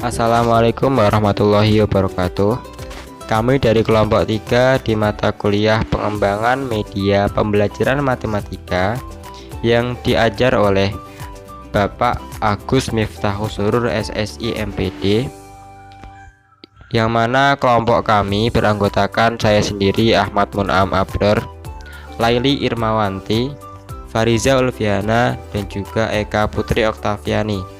Assalamualaikum warahmatullahi wabarakatuh. Kami dari kelompok 3 di mata kuliah pengembangan media pembelajaran matematika yang diajar oleh Bapak Agus Miftahus Surur SSI MPD, yang mana kelompok kami beranggotakan saya sendiri Ahmad Mun'am Abrar, Laili Irmawanti, Fariza Ulfiana, dan juga Eka Putri Oktaviani.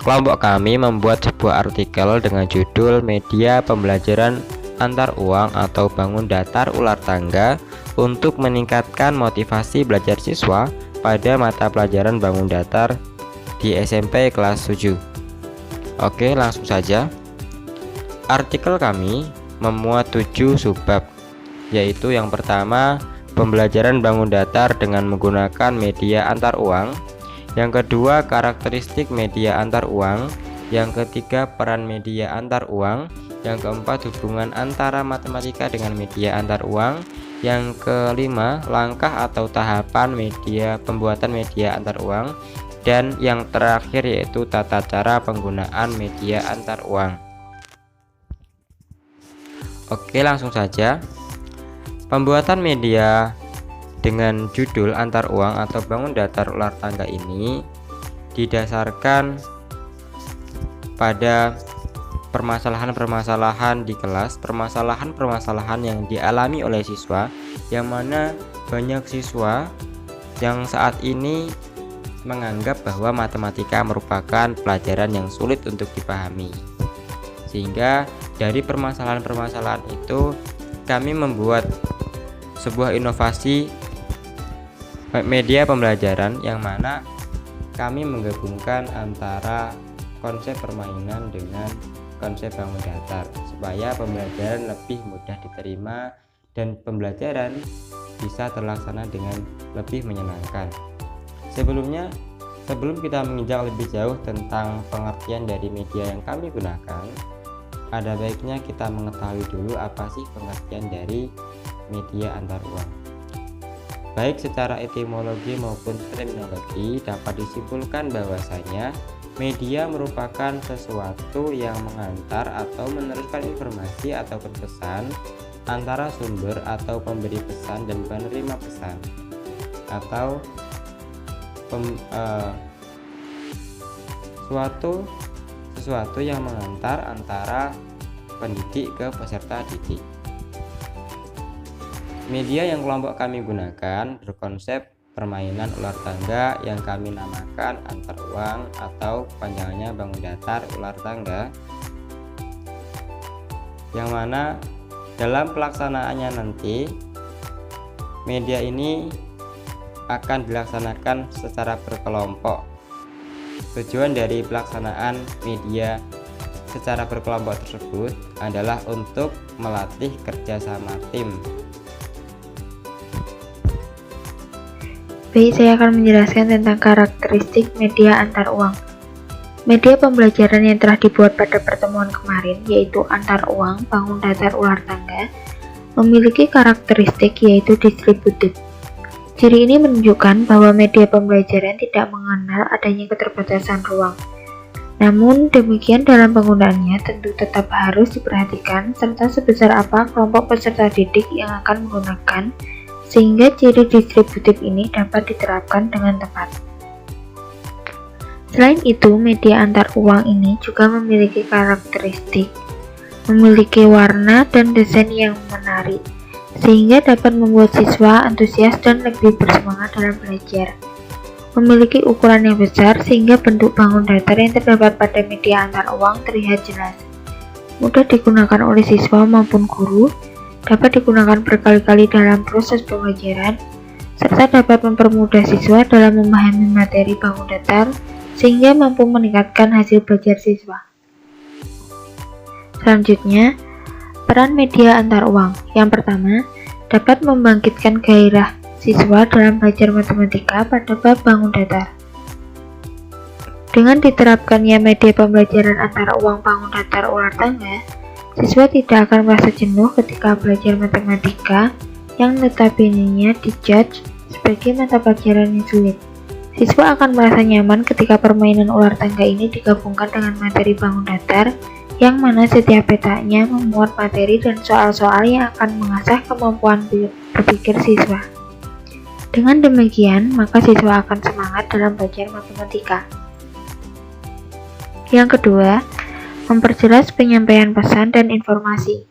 Kelompok kami membuat sebuah artikel dengan judul Media Pembelajaran Antar Uang atau Bangun Datar Ular Tangga untuk meningkatkan motivasi belajar siswa pada mata pelajaran bangun datar di SMP kelas 7. Oke, langsung saja. Artikel kami memuat 7 subbab, yaitu yang pertama, pembelajaran bangun datar dengan menggunakan media antar uang. Yang kedua, karakteristik media antar uang. Yang ketiga, peran media antar uang. Yang keempat, hubungan antara matematika dengan media antar uang. Yang kelima, langkah atau tahapan pembuatan media antar uang. Dan yang terakhir yaitu tata cara penggunaan media antar uang. Oke, langsung saja. Pembuatan media dengan judul antar uang atau bangun datar ular tangga ini didasarkan pada permasalahan-permasalahan di kelas, permasalahan-permasalahan yang dialami oleh siswa, yang mana banyak siswa yang saat ini menganggap bahwa matematika merupakan pelajaran yang sulit untuk dipahami. Sehingga dari permasalahan-permasalahan itu kami membuat sebuah inovasi media pembelajaran, yang mana kami menggabungkan antara konsep permainan dengan konsep bangun datar supaya pembelajaran lebih mudah diterima dan pembelajaran bisa terlaksana dengan lebih menyenangkan. Sebelum kita menginjak lebih jauh tentang pengertian dari media yang kami gunakan, ada baiknya kita mengetahui dulu apa sih pengertian dari media antar uang. Baik secara etimologi maupun terminologi, dapat disimpulkan bahwasanya media merupakan sesuatu yang mengantar atau meneruskan informasi atau pesan antara sumber atau pemberi pesan dan penerima pesan, atau sesuatu yang mengantar antara pendidik ke peserta didik. Media yang kelompok kami gunakan berkonsep permainan ular tangga yang kami namakan antar uang atau panjangannya bangun datar ular tangga, yang mana dalam pelaksanaannya nanti media ini akan dilaksanakan secara berkelompok. Tujuan dari pelaksanaan media secara berkelompok tersebut adalah untuk melatih kerjasama tim. Baik, saya akan menjelaskan tentang karakteristik media antar uang. Media pembelajaran yang telah dibuat pada pertemuan kemarin, yaitu antar uang, bangun datar ular tangga, memiliki karakteristik yaitu distributif. Ciri ini menunjukkan bahwa media pembelajaran tidak mengenal adanya keterbatasan ruang. Namun demikian, dalam penggunaannya tentu tetap harus diperhatikan serta sebesar apa kelompok peserta didik yang akan menggunakan, sehingga ciri distributif ini dapat diterapkan dengan tepat. Selain itu, media antar uang ini juga memiliki karakteristik, memiliki warna dan desain yang menarik, sehingga dapat membuat siswa antusias dan lebih bersemangat dalam belajar. Memiliki ukuran yang besar sehingga bentuk bangun datar yang terdapat pada media antar uang terlihat jelas, mudah digunakan oleh siswa maupun guru, dapat digunakan berkali-kali dalam proses pembelajaran, serta dapat mempermudah siswa dalam memahami materi bangun datar sehingga mampu meningkatkan hasil belajar siswa. Selanjutnya, peran media antar uang. Yang pertama, dapat membangkitkan gairah siswa dalam belajar matematika pada bab bangun datar. Dengan diterapkannya media pembelajaran antara uang bangun datar ular tangga, siswa tidak akan merasa jenuh ketika belajar matematika yang notabene-nya dijudge sebagai mata pelajaran yang sulit, Siswa akan merasa nyaman ketika permainan ular tangga ini digabungkan dengan materi bangun datar, yang mana setiap petaknya memuat materi dan soal-soal yang akan mengasah kemampuan berpikir siswa. Dengan demikian, maka siswa akan semangat dalam belajar matematika. Yang kedua, memperjelas penyampaian pesan dan informasi.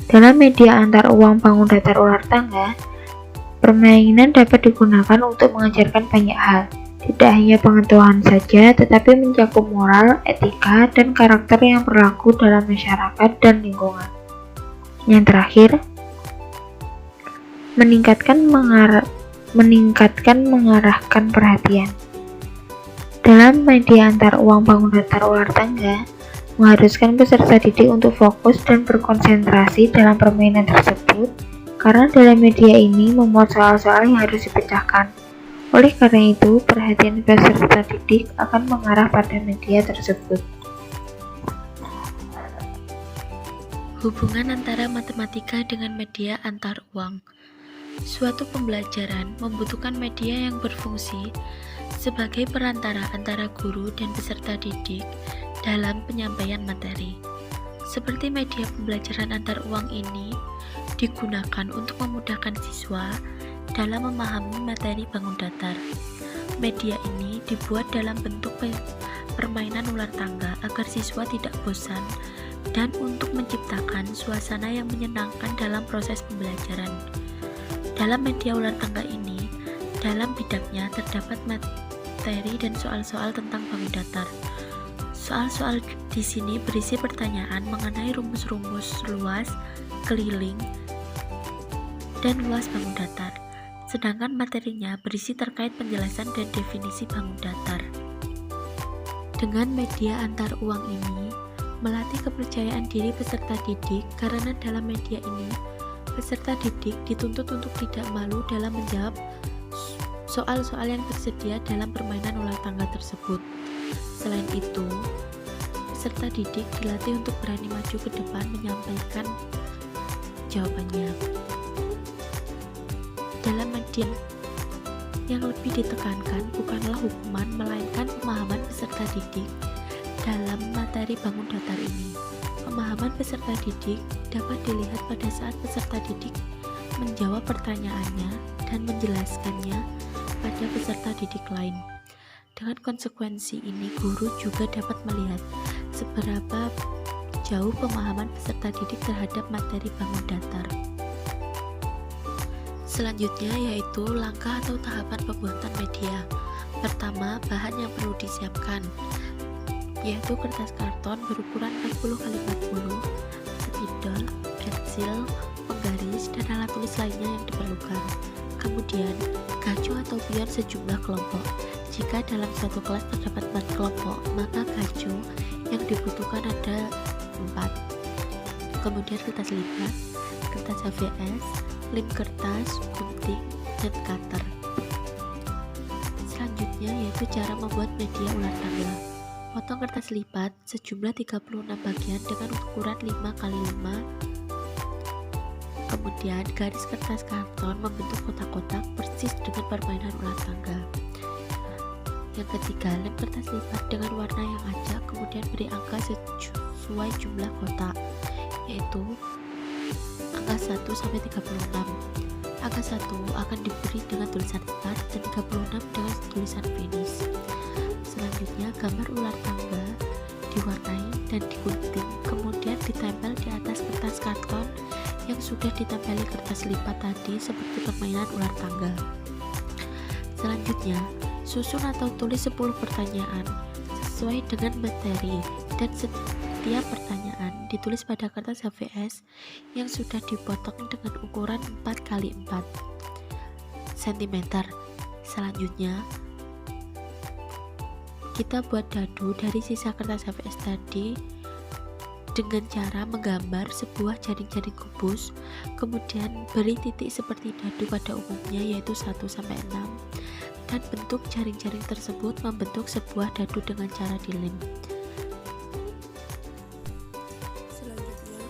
Dalam media antar uang bangun datar ular tangga, permainan dapat digunakan untuk mengajarkan banyak hal. Tidak hanya pengetahuan saja, tetapi mencakup moral, etika, dan karakter yang berlaku dalam masyarakat dan lingkungan. Yang terakhir, meningkatkan mengarahkan perhatian. Dalam media antar uang bangun datar ular tangga, mengharuskan peserta didik untuk fokus dan berkonsentrasi dalam permainan tersebut, karena dalam media ini memuat soal-soal yang harus dipecahkan. Oleh karena itu, perhatian peserta didik akan mengarah pada media tersebut. Hubungan antara matematika dengan media antar uang. Suatu pembelajaran membutuhkan media yang berfungsi sebagai perantara antara guru dan peserta didik dalam penyampaian materi. Seperti media pembelajaran antar uang ini digunakan untuk memudahkan siswa dalam memahami materi bangun datar. Media ini dibuat dalam bentuk permainan ular tangga agar siswa tidak bosan dan untuk menciptakan suasana yang menyenangkan dalam proses pembelajaran. Dalam media ular tangga ini, dalam bidangnya terdapat materi dan soal-soal tentang bangun datar. Soal-soal di sini berisi pertanyaan mengenai rumus-rumus luas, keliling, dan luas bangun datar. Sedangkan materinya berisi terkait penjelasan dan definisi bangun datar. Dengan media antar uang ini, melatih kepercayaan diri peserta didik karena dalam media ini, peserta didik dituntut untuk tidak malu dalam menjawab soal-soal yang tersedia dalam permainan ular tangga tersebut. Selain itu, peserta didik dilatih untuk berani maju ke depan menyampaikan jawabannya. Dalam media yang lebih ditekankan bukanlah hukuman, melainkan pemahaman peserta didik dalam materi bangun datar ini. Pemahaman peserta didik dapat dilihat pada saat peserta didik menjawab pertanyaannya dan menjelaskannya pada peserta didik lain. Dengan konsekuensi ini, guru juga dapat melihat seberapa jauh pemahaman peserta didik terhadap materi bangun datar. Selanjutnya yaitu langkah atau tahapan pembuatan media. Pertama, bahan yang perlu disiapkan, yaitu kertas karton berukuran 40x40, spidol, pensil, penggaris, dan alat tulis lainnya yang diperlukan. Kemudian, gacu atau pion sejumlah kelompok. Jika dalam satu kelas terdapat 4 kelompok, maka gacu yang dibutuhkan ada 4. Kemudian kertas lipat, kertas HVS, lem kertas, gunting, dan cutter. Selanjutnya yaitu cara membuat media ular tangga. Potong kertas lipat sejumlah 36 bagian dengan ukuran 5x5. Kemudian garis kertas karton membentuk kotak-kotak persis dengan permainan ular tangga. Yang ketiga, lem kertas lipat dengan warna yang acak, kemudian beri angka sesuai jumlah kotak, yaitu angka 1 sampai 36. Angka 1 akan diberi dengan tulisan start dan 36 dengan tulisan finish. Selanjutnya, gambar ular tangga diwarnai dan digunting, kemudian ditempel di atas kertas karton yang sudah ditempeli kertas lipat tadi seperti permainan ular tangga. Selanjutnya, susun atau tulis 10 pertanyaan sesuai dengan materi dan setiap pertanyaan ditulis pada kertas HVS yang sudah dipotong dengan ukuran 4x4 cm. Selanjutnya, kita buat dadu dari sisa kertas HVS tadi dengan cara menggambar sebuah jaring-jaring kubus, kemudian beri titik seperti dadu pada umumnya yaitu 1-6, dan bentuk jaring-jaring tersebut membentuk sebuah dadu dengan cara dilem. Selanjutnya,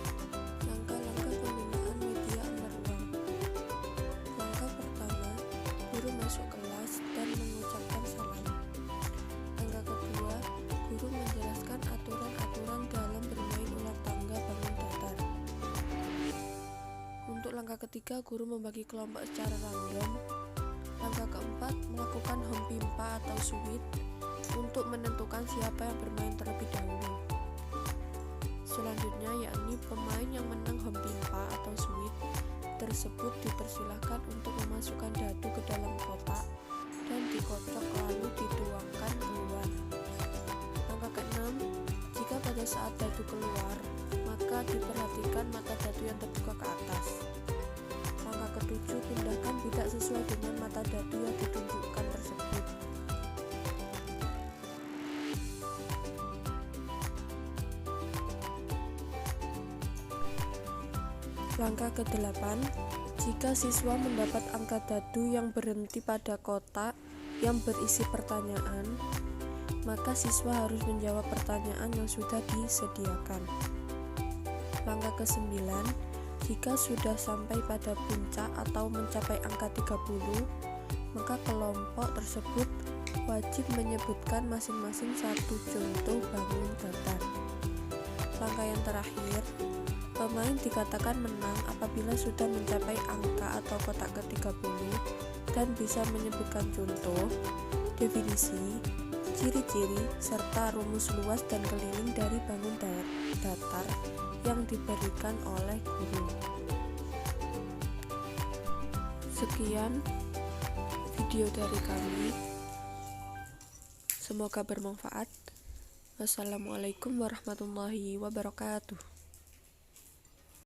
langkah-langkah penggunaan media antar uang. Langkah pertama, guru masuk kelas dan mengucapkan salam. Langkah ketiga, guru membagi kelompok secara random. Langkah keempat, melakukan home pimpa atau suit untuk menentukan siapa yang bermain terlebih dahulu. Selanjutnya yakni pemain yang menang home pimpa atau suit tersebut dipersilahkan untuk memasukkan dadu ke dalam kotak dan dikocok lalu dituangkan keluar. Langkah keenam, jika pada saat dadu keluar, maka diperhatikan mata dadu yang terbuka ke atas. Langkah ketujuh, pindahkan bidak sesuai dengan mata dadu yang ditunjukkan tersebut. Langkah ke-8, jika siswa mendapat angka dadu yang berhenti pada kotak yang berisi pertanyaan, maka siswa harus menjawab pertanyaan yang sudah disediakan. Langkah ke-9, jika sudah sampai pada puncak atau mencapai angka 30, maka kelompok tersebut wajib menyebutkan masing-masing satu contoh bangun datar. Langkah yang terakhir, pemain dikatakan menang apabila sudah mencapai angka atau kotak ke-30 dan bisa menyebutkan contoh, definisi, ciri-ciri, serta rumus luas dan keliling dari bangun datar yang diberikan oleh guru. Sekian video dari kami. Semoga bermanfaat. Wassalamualaikum warahmatullahi wabarakatuh.